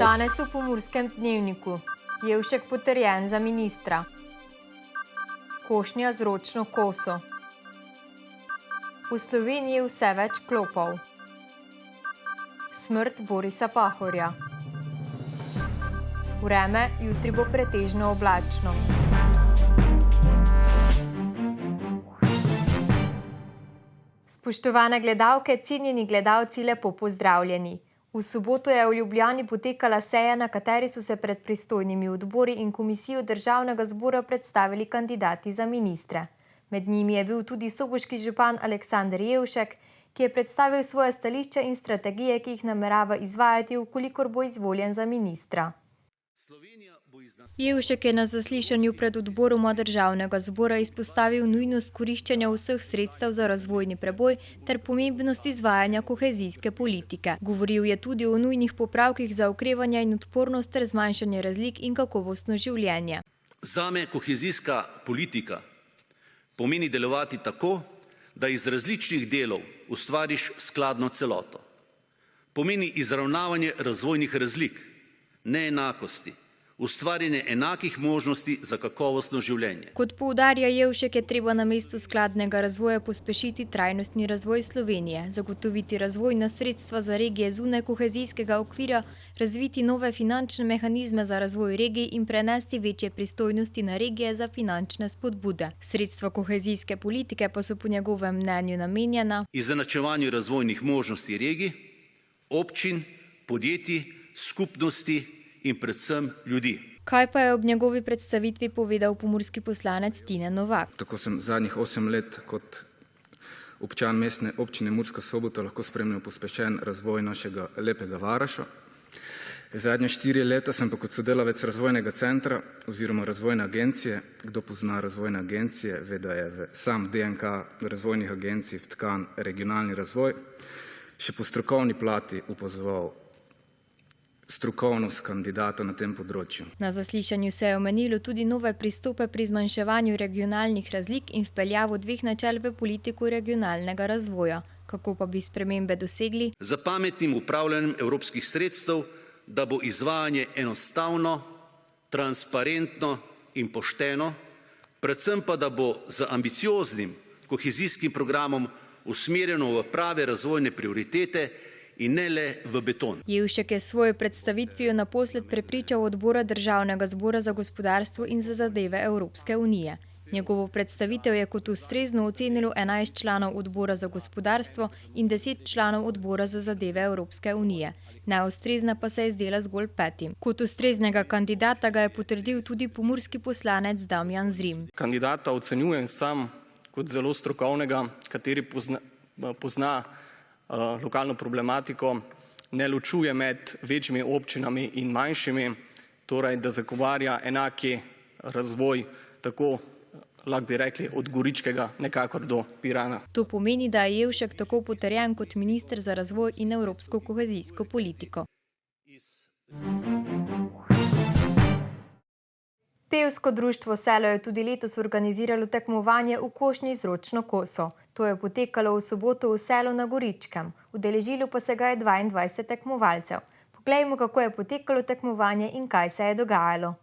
Danes v Pomurskem dnevniku. Jevšek potrjen za ministra. Košnja z ročno koso. V Sloveniji vse več klopov. Smrt Borisa Pahorja. Vreme jutri bo pretežno oblačno. Spoštovane gledalke, cenjeni gledalci, lepo pozdravljeni. V soboto je v Ljubljani potekala seja, na kateri so se pred pristojnimi odbori in komisijo Državnega zbora predstavili kandidati za ministre. Med njimi je bil tudi soboški župan Aleksander Jevšek, ki je predstavil svoje stališče in strategije, ki jih namerava izvajati, vkolikor bo izvoljen za ministra. Jevšek je na zaslišanju pred odboroma Državnega zbora izpostavil nujnost koriščenja vseh sredstev za razvojni preboj ter pomembnost izvajanja kohezijske politike. Govoril je tudi o nujnih popravkih za okrevanje in odpornost ter zmanjšanje razlik in kakovostno življenje. Zame kohezijska politika pomeni delovati tako, da iz različnih delov ustvariš skladno celoto. Pomeni izravnavanje razvojnih razlik, neenakosti, ustvarjanje enakih možnosti za kakovostno življenje. Kot poudarja Jevšek, je treba namesto skladnega razvoja pospešiti trajnostni razvoj Slovenije, zagotoviti razvojna sredstva za regije zunaj kohezijskega okvira, razviti nove finančne mehanizme za razvoj regij in prenesti večje pristojnosti na regije za finančne spodbude. Sredstva kohezijske politike pa so po njegovem mnenju namenjena izenačevanju razvojnih možnosti regij, občin, podjetij, skupnosti in predvsem ljudi. Kaj pa je ob njegovi predstavitvi povedal pomurski poslanec Tine Novak? Tako sem zadnjih 8 let kot občan mestne občine Murska Sobota lahko spremljal pospešen razvoj našega lepega Varaša. Zadnje 4 leta sem pa kot sodelavec razvojnega centra oziroma razvojne agencije. Kdo pozna razvojne agencije, ve, da je v sam DNK razvojnih agencij vtkan regionalni razvoj. Še po strokovni plati opazoval strokovnost kandidata na tem področju. Na zaslišanju se je omenilo tudi nove pristope pri zmanjševanju regionalnih razlik in vpeljavo 2 načel v politiko regionalnega razvoja. Kako pa bi spremembe dosegli? Za pametnim upravljanjem evropskih sredstev, da bo izvajanje enostavno, transparentno in pošteno, predvsem pa, da bo z ambicioznim kohezijskim programom usmerjeno v prave razvojne prioritete in ne le v beton. Jevšek je s svojo predstavitvijo naposled prepričal odbora Državnega zbora za gospodarstvo in za zadeve Evropske unije. Njegovo predstavitev je kot ustrezno ocenilo 11 članov odbora za gospodarstvo in 10 članov odbora za zadeve Evropske unije. Neustrezna pa se je zdela zgolj 5. Kot ustreznega kandidata ga je potrdil tudi pomurski poslanec Damjan Zrim. Kandidata ocenjujem sam kot zelo strokovnega, kateri pozna lokalno problematiko, ne ločuje med večjimi občinami in manjšimi, torej da zagovarja enaki razvoj, tako lahko bi rekli od Goričkega nekakor do Pirana. To pomeni, da je Jevšek tako potrjen kot minister za razvoj in evropsko kohezijsko politiko. Pevsko društvo Selo je tudi letos organiziralo tekmovanje v košnji z ročno koso. To je potekalo v soboto v Selu na Goričkem. Udeležilo pa se ga je 22 tekmovalcev. Poglejmo, kako je potekalo tekmovanje in kaj se je dogajalo.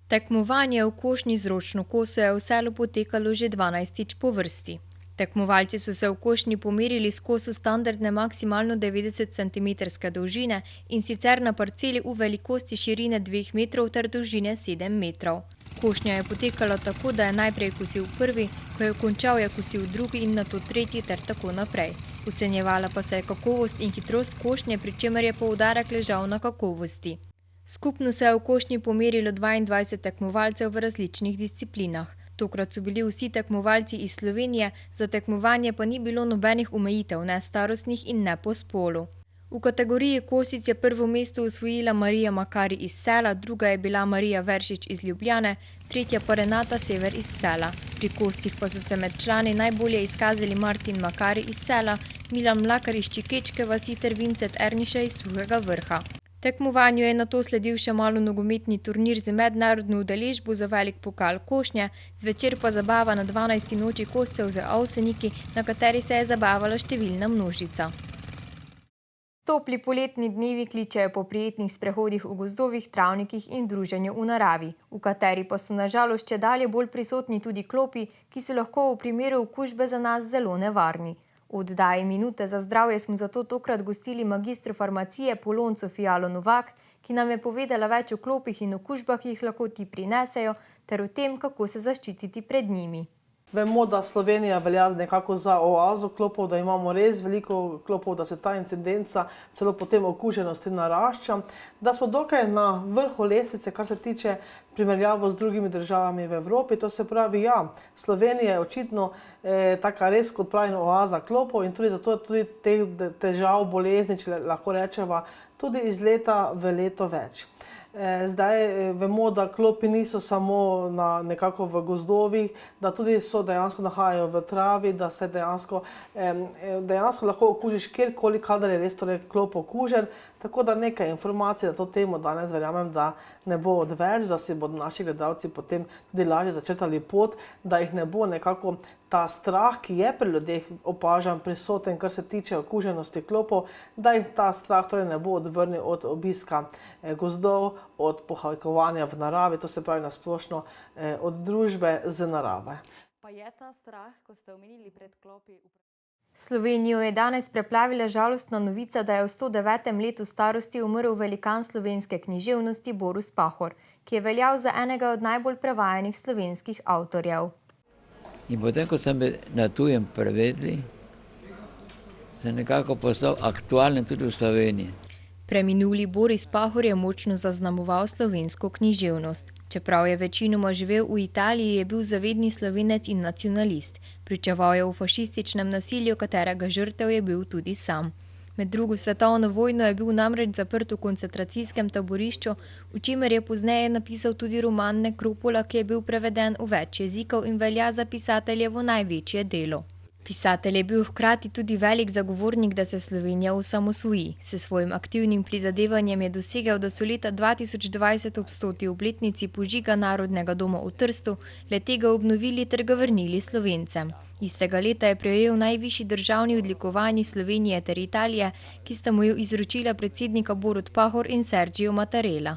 Tekmovanje v košnji z ročno koso je v Selu potekalo že 12. po vrsti. Tekmovalci so se v košnji pomerili s koso standardne maksimalno 90 cm dolžine in sicer na parceli v velikosti širine 2 metrov ter dolžine 7 metrov. Košnja je potekala tako, da je najprej kosil prvi, ko je končal, je kosil drugi in nato tretji ter tako naprej. Ocenjevala pa se je kakovost in hitrost košnje, pri čemer je poudarek ležal na kakovosti. Skupno se je v košnji pomerilo 22 tekmovalcev v različnih disciplinah. Tokrat so bili vsi tekmovalci iz Slovenije, za tekmovanje pa ni bilo nobenih omejitev, ne starostnih in ne po spolu. V kategoriji kosic je prvo mesto osvojila Marija Makari iz Sela, druga je bila Marija Veršič iz Ljubljane, tretja pa Renata Sever iz Sela. Pri koscih pa so se med člani najbolje izkazali Martin Makari iz Sela, Milan Mlakar iz Čikečke vasi ter Vincent Erniša iz Suhega Vrha. Tekmovanju je nato sledil še malo nogometni turnir z mednarodno udeležbo za velik pokal košnje, zvečer pa zabava na 12. noči koscev z Avseniki, na kateri se je zabavala številna množica. Topli poletni dnevi kličejo po prijetnih sprehodih v gozdovih, travnikih in druženju v naravi, v kateri pa so nažalost čedalje bolj prisotni tudi klopi, ki so lahko v primeru okužbe za nas zelo nevarni. V oddaji Minute za zdravje smo zato tokrat gostili magistro farmacije Polonco Fialo Novak, ki nam je povedala več o klopih in okužbah, ki jih lahko ti prinesejo, ter o tem, kako se zaščititi pred njimi. Vemo, da Slovenija velja nekako za oazo klopov, da imamo res veliko klopov, da se ta incidenca celo potem okuženosti narašča, da smo dokaj na vrhu lestvice, kar se tiče primerjavo z drugimi državami v Evropi. To se pravi, ja, Slovenija je očitno taka res, kot pravim, oaza klopov in tudi zato tudi teh težav, bolezni, če lahko rečeva, tudi iz leta v leto več. Zdaj vemo, da klopi niso samo nekako v gozdovih, da tudi so dejansko nahajajo v travi, da se dejansko lahko okužiš kjerkoli, kadar je res torej klop okužen. Tako da nekaj informacij na to temo danes verjamem, da ne bo odveč, da si bodo naši gledalci potem tudi lažje začrtali pot, da jih ne bo nekako ta strah, ki je pri ljudeh opažan, prisoten, kar se tiče okuženosti klopov, da jih ta strah torej ne bo odvrnil od obiska gozdov, od pohajkovanja v naravi, to se pravi nasplošno od družbe z narave. Pa je ta strah, ko ste omenili pred klopi? Slovenijo je danes preplavila žalostna novica, da je v 109. letu starosti umrl velikan slovenske književnosti Borut Pahor, ki je veljal za enega od najbolj prevajanih slovenskih avtorjev. In potem, ko sem na tujem prevedli, sem nekako postal aktualen tudi v Sloveniji. Preminuli Boris Pahor je močno zaznamoval slovensko književnost. Čeprav je večinoma živel v Italiji, je bil zavedni Slovenec in nacionalist. Pričeval je v fašističnem nasilju, katerega žrtev je bil tudi sam. Med drugo svetovno vojno je bil namreč zaprt v koncentracijskem taborišču, v čimer je pozneje napisal tudi roman Nekropola, ki je bil preveden v več jezikov in velja za pisateljevo največje delo. Pisatelj je bil hkrati tudi velik zagovornik, da se Slovenija osamosvoji. S svojim aktivnim prizadevanjem je dosegel, da so leta 2020 ob 100. obletnici požiga Narodnega doma v Trstu le-tega obnovili ter ga vrnili Slovencem. Istega leta je prejel najvišji državni odlikovanji Slovenije ter Italije, ki sta mu jo izročila predsednika Borut Pahor in Sergio Mattarella.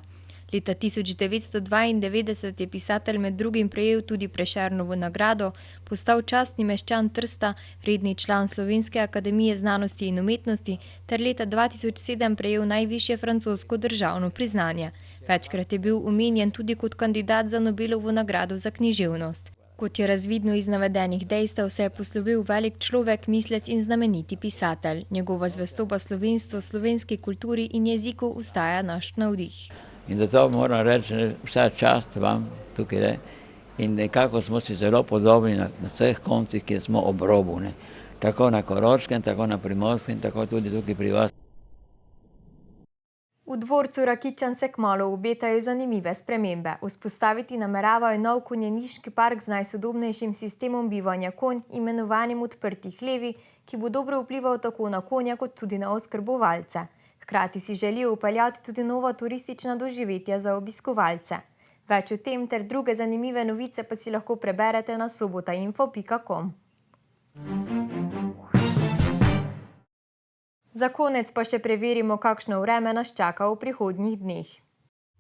Leta 1992 je pisatelj med drugim prejel tudi Prešernovo nagrado, postal častni meščan Trsta, redni član Slovenske akademije znanosti in umetnosti ter leta 2007 prejel najvišje francosko državno priznanje. Večkrat je bil omenjen tudi kot kandidat za Nobelovo nagrado za književnost. Kot je razvidno iz navedenih dejstev, se je poslovil velik človek, mislec in znameniti pisatelj. Njegova zvestoba slovenstvu, slovenski kulturi in jeziku ostaja naš navdih. In zato moram reči, vsa čast vam tukaj. In nekako smo si zelo podobni na vseh koncih, kjer smo ob robu. Tako na Koroškem, tako na Primorskem, tako tudi tukaj pri vas. V dvorcu Rakičan se kmalu obetajo zanimive spremembe. Vzpostaviti nameravajo nov konjeniški park z najsodobnejšim sistemom bivanja konj, imenovanjem odprti hlevi, ki bo dobro vplival tako na konja kot tudi na oskrbovalce. Hkrati si želijo vpeljati tudi nova turistična doživetja za obiskovalce. Več o tem ter druge zanimive novice pa si lahko preberete na sobotainfo.com. Za konec pa še preverimo, kakšno vreme nas čaka v prihodnjih dneh.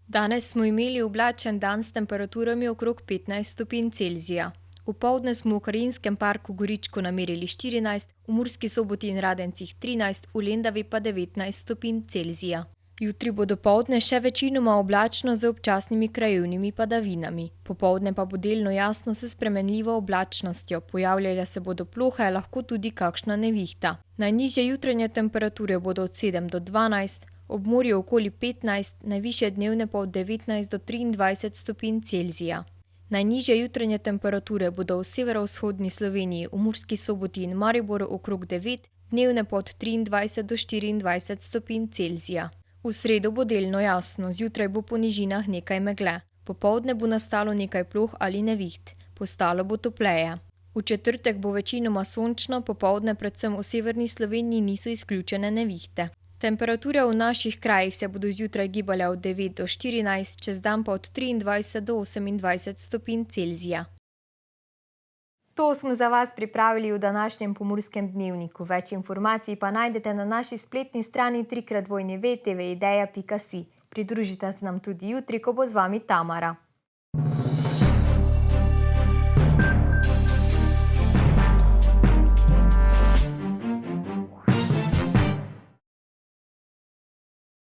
Danes smo imeli oblačen dan s temperaturami okrog 15 stopinj Celzija. Opoldne smo v Karinskem parku Goričko namerili 14, v Murski Soboti in Radencih 13, v Lendavi pa 19 stopinj Celzija. Jutri bo dopoldne še večinoma oblačno z občasnimi krajevnimi padavinami. Popoldne pa bo delno jasno s spremenljivo oblačnostjo. Pojavljale se bodo plohe, lahko tudi kakšna nevihta. Najnižje jutranje temperature bodo od 7 do 12, ob morju okoli 15, najvišje dnevne pa od 19 do 23 stopinj Celzija. Najnižje jutranje temperature bodo v severovzhodni Sloveniji, v Murski Soboti in Mariboru okrog 9, dnevne pa od 23 do 24 stopinj Celzija. V sredo bo delno jasno, zjutraj bo po nižinah nekaj megle. Popoldne bo nastalo nekaj ploh ali neviht. Postalo bo topleje. V četrtek bo večinoma sončno, popoldne predvsem v severni Sloveniji niso izključene nevihte. Temperature v naših krajih se bodo zjutraj gibale od 9 do 14, čez dan pa od 23 do 28 stopinj Celzija. To smo za vas pripravili v današnjem Pomurskem dnevniku. Več informacij pa najdete na naši spletni strani www.tvideja.si. Pridružite se nam tudi jutri, ko bo z vami Tamara.